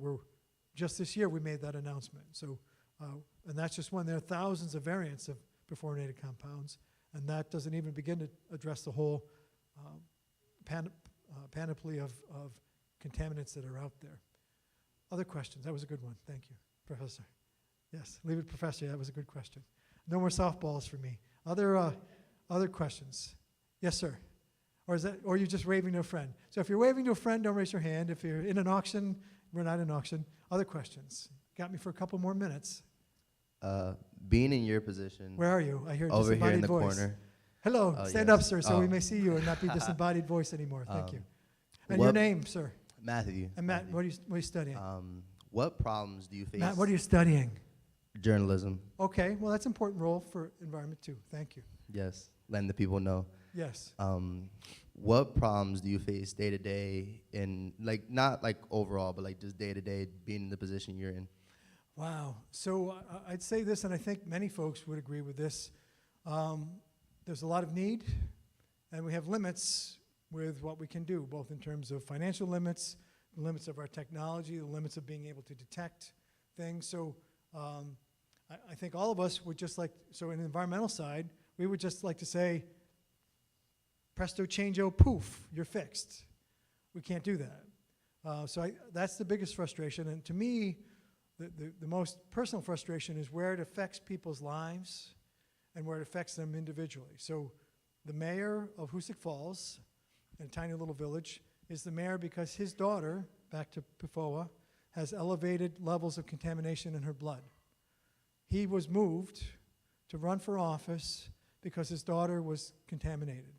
just this year we made that announcement. So, and that's just one. There are thousands of variants of perfluorinated compounds, and that doesn't even begin to address the whole panoply of contaminants that are out there. Other questions? That was a good one. Thank you, Professor. Yes, leave it, Professor. That was a good question. No more softballs for me. Other questions? Yes, sir. Or are you just waving to a friend? So if you're waving to a friend, don't raise your hand. If you're in an auction, we're not in auction. Other questions? Got me for a couple more minutes. Being in your position. Where are you? I hear a over disembodied here in the voice. corner. Hello. Oh, Stand yes. up, sir, so we may see you and not be disembodied voice anymore. Thank you. And your name, sir? Matthew. And Matt, what are you studying? What problems do you face? Matt, what are you studying? Journalism. Okay, well, that's an important role for environment too. Thank you. Yes, letting the people know. Yes. What problems do you face day to day in, like, not like overall, but like just day to day being in the position you're in? Wow. So I'd say this, and I think many folks would agree with this. There's a lot of need, and we have limits with what we can do, both in terms of financial limits, the limits of our technology, the limits of being able to detect things. So I think all of us would just like, so in the environmental side, we would just like to say, presto changeo, poof, you're fixed. We can't do that. So that's the biggest frustration. And to me, the most personal frustration is where it affects people's lives and where it affects them individually. So the mayor of Hoosick Falls, in a tiny little village, is the mayor because his daughter, back to PFOA, has elevated levels of contamination in her blood. He was moved to run for office because his daughter was contaminated.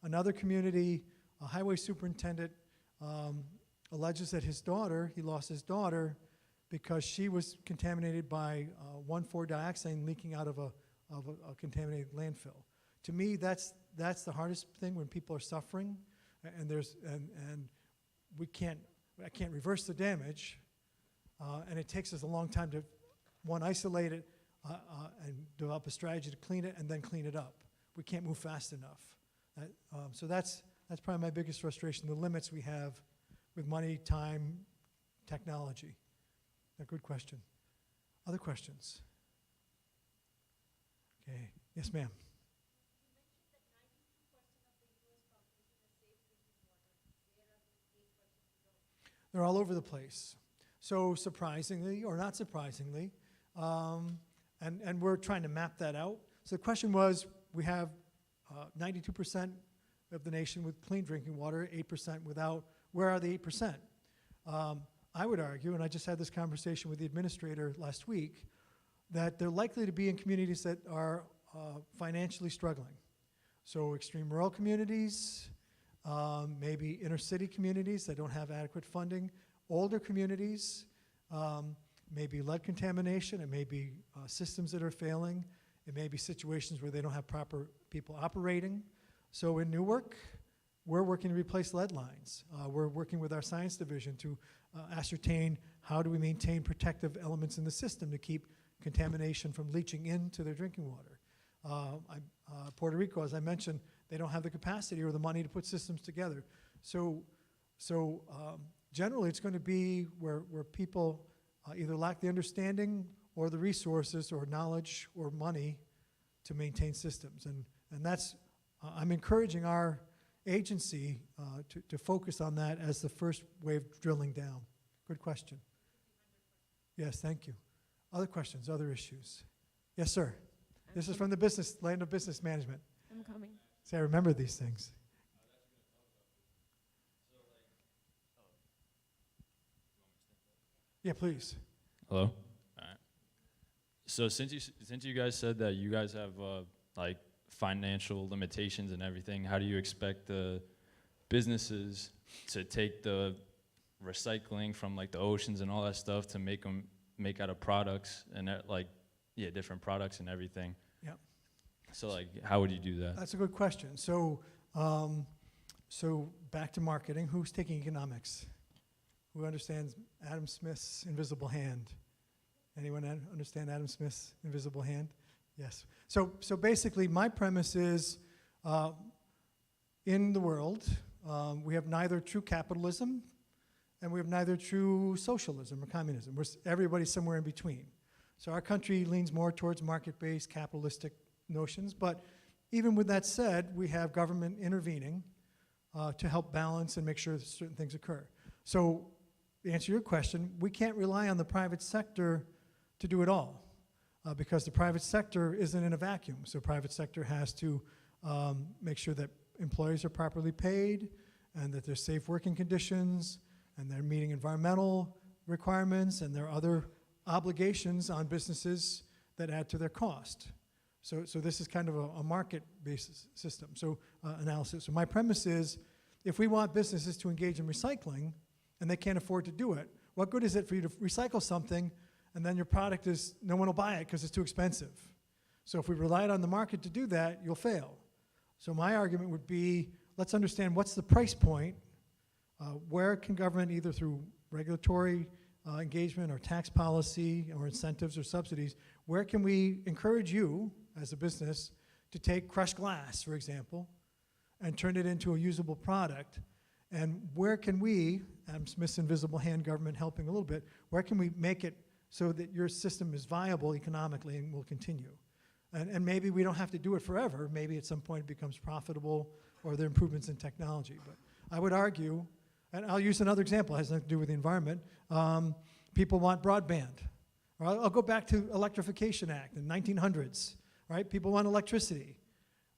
Another community, a highway superintendent, alleges that his daughter, he lost his daughter because she was contaminated by 1,4-dioxane leaking out of a contaminated landfill. To me, that's the hardest thing when people are suffering, and I can't reverse the damage, and it takes us a long time to, one, isolate it and develop a strategy to clean it and then clean it up. We can't move fast enough. So that's probably my biggest frustration, the limits we have with money, time, technology. A good question. Other questions? Okay. Yes, ma'am. They're all over the place. So surprisingly, or not surprisingly, and we're trying to map that out. So the question was, we have 92% of the nation with clean drinking water, 8% without. Where are the 8%? I would argue, and I just had this conversation with the administrator last week, that they're likely to be in communities that are financially struggling. So extreme rural communities, maybe inner city communities that don't have adequate funding, older communities, maybe lead contamination, it may be systems that are failing, it may be situations where they don't have proper people operating. So in Newark, we're working to replace lead lines. We're working with our science division to ascertain how do we maintain protective elements in the system to keep contamination from leaching into their drinking water. Puerto Rico, as I mentioned, they don't have the capacity or the money to put systems together. So generally it's going to be where people either lack the understanding or the resources or knowledge or money to maintain systems. And that's, I'm encouraging our agency to focus on that as the first wave drilling down? Good question. Yes, thank you. Other questions, other issues? Yes, sir. This is from the land of business management. I'm coming. See, I remember these things. Yeah, please. Hello. All right. So since you guys said that you guys have like financial limitations and everything, how do you expect the businesses to take the recycling from like the oceans and all that stuff to make out of products and different products and everything? Yeah. So like, how would you do that? That's a good question. So, so back to marketing. Who's taking economics? Who understands Adam Smith's invisible hand? Anyone understand Adam Smith's invisible hand? Yes. So basically, my premise is, in the world, we have neither true capitalism and we have neither true socialism or communism. Everybody's somewhere in between. So our country leans more towards market-based capitalistic notions, but even with that said, we have government intervening to help balance and make sure that certain things occur. So to answer your question, we can't rely on the private sector to do it all because the private sector isn't in a vacuum. So private sector has to make sure that employees are properly paid and that there's safe working conditions and they're meeting environmental requirements and there are other obligations on businesses that add to their cost. So this is kind of a market-based system, analysis. So my premise is, if we want businesses to engage in recycling, and they can't afford to do it, what good is it for you to recycle something, and then your product is, no one will buy it because it's too expensive? So if we relied on the market to do that, you'll fail. So my argument would be, let's understand what's the price point, where can government, either through regulatory engagement or tax policy or incentives or subsidies, where can we encourage you as a business to take crushed glass, for example, and turn it into a usable product? And where can we, Adam Smith's invisible hand government helping a little bit, where can we make it so that your system is viable economically and will continue? And maybe we don't have to do it forever. Maybe at some point it becomes profitable or there are improvements in technology. But I would argue, and I'll use another example, it has nothing to do with the environment. People want broadband. Or I'll go back to Electrification Act in the 1900s, right? People want electricity.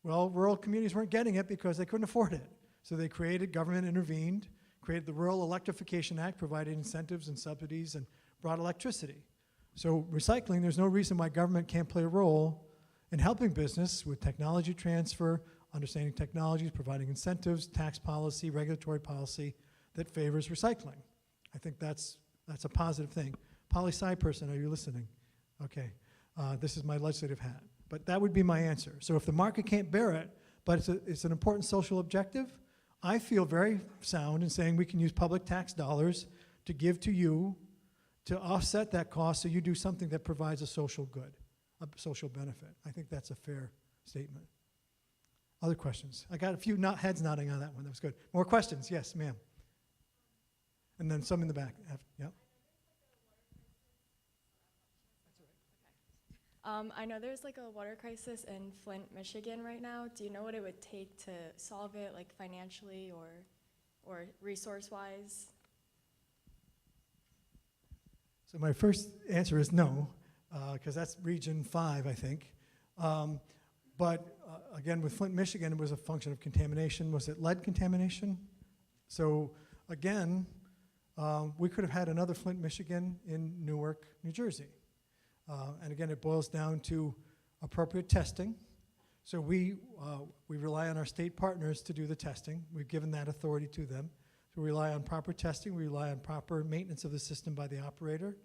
Well, rural communities weren't getting it because they couldn't afford it. So they created, government intervened, created the Rural Electrification Act, provided incentives and subsidies and brought electricity. So recycling, there's no reason why government can't play a role in helping business with technology transfer, understanding technologies, providing incentives, tax policy, regulatory policy that favors recycling. I think that's a positive thing. Poli-sci person, are you listening? Okay, this is my legislative hat. But that would be my answer. So if the market can't bear it, but it's an important social objective, I feel very sound in saying we can use public tax dollars to give to you to offset that cost so you do something that provides a social good, a social benefit. I think that's a fair statement. Other questions? I got a few heads nodding on that one. That was good. More questions? Yes, ma'am. And then some in the back. Yep. I know there's like a water crisis in Flint, Michigan right now. Do you know what it would take to solve it, like financially or resource-wise? So my first answer is no, because that's Region 5, I think. But again, with Flint, Michigan, it was a function of contamination. Was it lead contamination? So again, we could have had another Flint, Michigan in Newark, New Jersey. And again, it boils down to appropriate testing. So we rely on our state partners to do the testing. We've given that authority to them. So we rely on proper testing. We rely on proper maintenance of the system by the operator.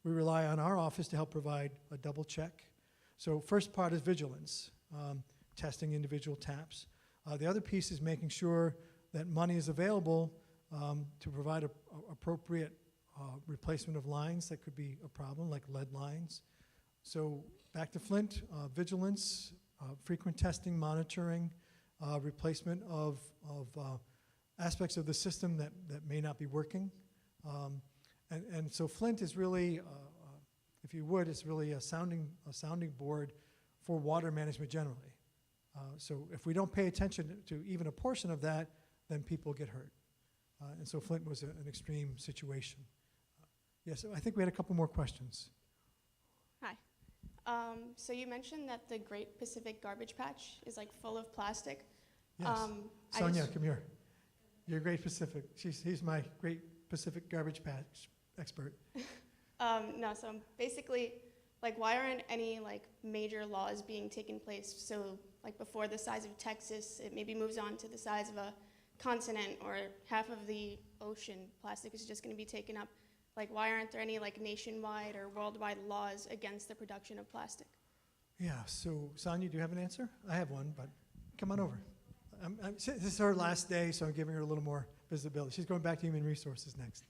We rely on our office to help provide a double check. So first part is vigilance, testing individual taps. The other piece is making sure that money is available to provide appropriate replacement of lines that could be a problem, like lead lines. So back to Flint, vigilance, frequent testing, monitoring, replacement of aspects of the system that may not be working. And so Flint is really, if you would, it's really a sounding board for water management generally. So if we don't pay attention to even a portion of that, then people get hurt. And so Flint was an extreme situation. Yes, I think we had a couple more questions. Hi. So you mentioned that the Great Pacific Garbage Patch is like full of plastic. Yes. I Sonia, just- come here. You're Great Pacific. He's my Great Pacific Garbage Patch expert. No, so basically, like, why aren't any like major laws being taken place? So like before the size of Texas, it maybe moves on to the size of a continent or half of the ocean. Plastic is just going to be taken up. Like, why aren't there any like nationwide or worldwide laws against the production of plastic? Yeah, so Sonia, do you have an answer? I have one, but come on over. This is her last day, so I'm giving her a little more visibility. She's going back to Human Resources next.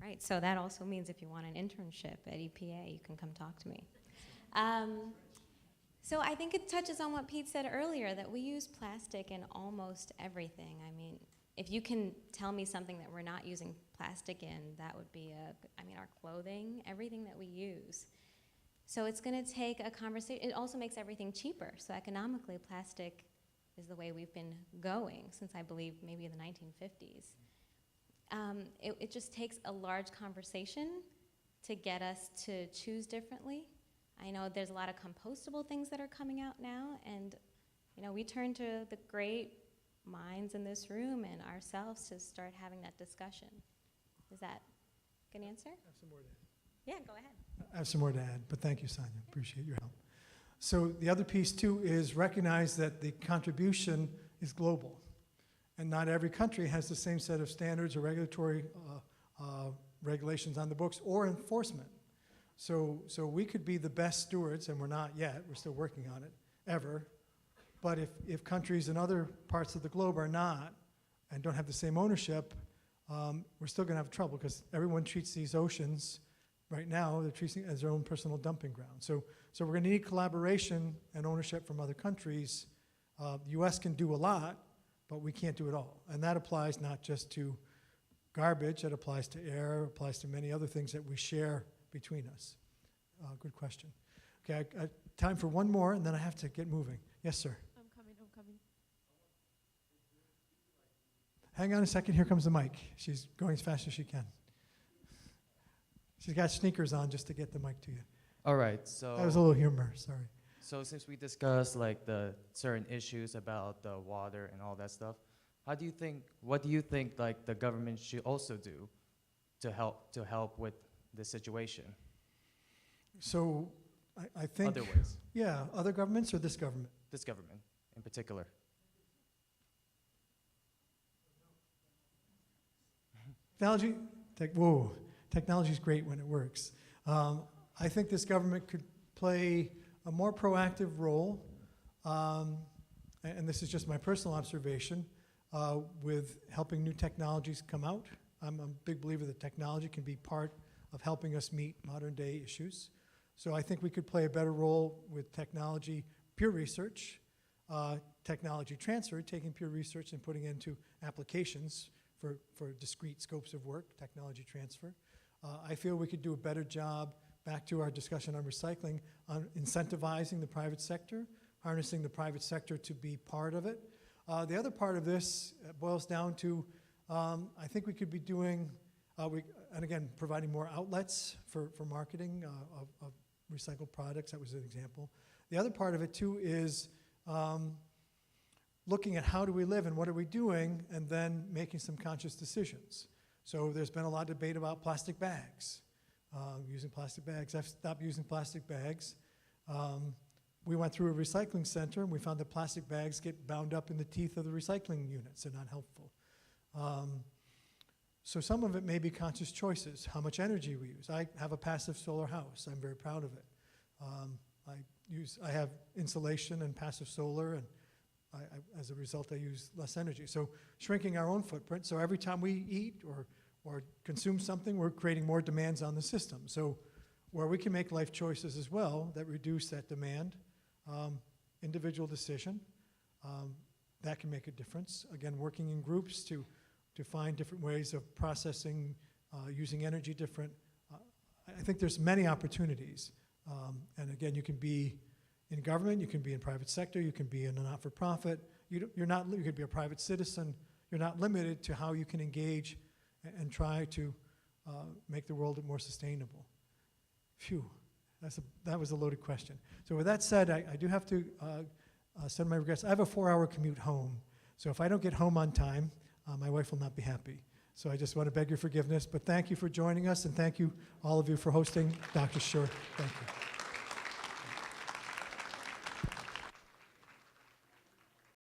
Right, so that also means if you want an internship at EPA, you can come talk to me. So I think it touches on what Pete said earlier, that we use plastic in almost everything. I mean, if you can tell me something that we're not using plastic in, that would be our clothing, everything that we use. So it's gonna take a conversation. It also makes everything cheaper. So economically, plastic is the way we've been going since, I believe, maybe the 1950s. It just takes a large conversation to get us to choose differently. I know there's a lot of compostable things that are coming out now, and we turn to the great minds in this room and ourselves to start having that discussion. Is that a good answer? I have some more to add. Yeah, go ahead. I have some more to add, but thank you, Sonia. Appreciate your help. So the other piece, too, is recognize that the contribution is global. And not every country has the same set of standards or regulatory regulations on the books or enforcement. So we could be the best stewards, and we're not yet, we're still working on it, ever. But if countries in other parts of the globe are not and don't have the same ownership, we're still going to have trouble because everyone treats these oceans right now, they're treating it as their own personal dumping ground. So we're going to need collaboration and ownership from other countries. The U.S. can do a lot, but we can't do it all. And that applies not just to garbage, it applies to air, it applies to many other things that we share between us. Good question. Okay, time for one more, and then I have to get moving. Yes, sir. I'm coming. Hang on a second, here comes the mic. She's going as fast as she can. She's got sneakers on just to get the mic to you. All right, so That was a little humor, sorry. so since we discussed like the certain issues about the water and all that stuff, what do you think like the government should also do to help with the situation? So I think, Other ways, yeah, other governments or this government? this government in particular. Technology's great when it works. I think this government could play a more proactive role, and this is just my personal observation, with helping new technologies come out. I'm a big believer that technology can be part of helping us meet modern day issues. So I think we could play a better role with technology, peer research, technology transfer, taking peer research and putting it into applications for discrete scopes of work, technology transfer. I feel we could do a better job, back to our discussion on recycling, on incentivizing the private sector, harnessing the private sector to be part of it. The other part of this boils down to, I think we could be doing, and again, providing more outlets for marketing of recycled products. That was an example. The other part of it too is looking at how do we live and what are we doing, and then making some conscious decisions. So there's been a lot of debate about plastic bags, using plastic bags. I've stopped using plastic bags. We went through a recycling center and we found that plastic bags get bound up in the teeth of the recycling units. They're not helpful. So some of it may be conscious choices, how much energy we use. I have a passive solar house. I'm very proud of it. I have insulation and passive solar, and as a result, I use less energy. So shrinking our own footprint. So every time we eat or consume something, we're creating more demands on the system. So where we can make life choices as well that reduce that demand, individual decision, that can make a difference. Again, working in groups to find different ways of processing, using energy different. I think there's many opportunities. And again, you can be in government, you can be in private sector, you can be in a not-for-profit. You could be a private citizen. You're not limited to how you can engage and try to make the world more sustainable. Phew, that was a loaded question. So with that said, I do have to send my regrets. I have a 4-hour commute home. So if I don't get home on time, my wife will not be happy. So I just want to beg your forgiveness, but thank you for joining us, and thank you, all of you, for hosting Dr. Schur. Thank you.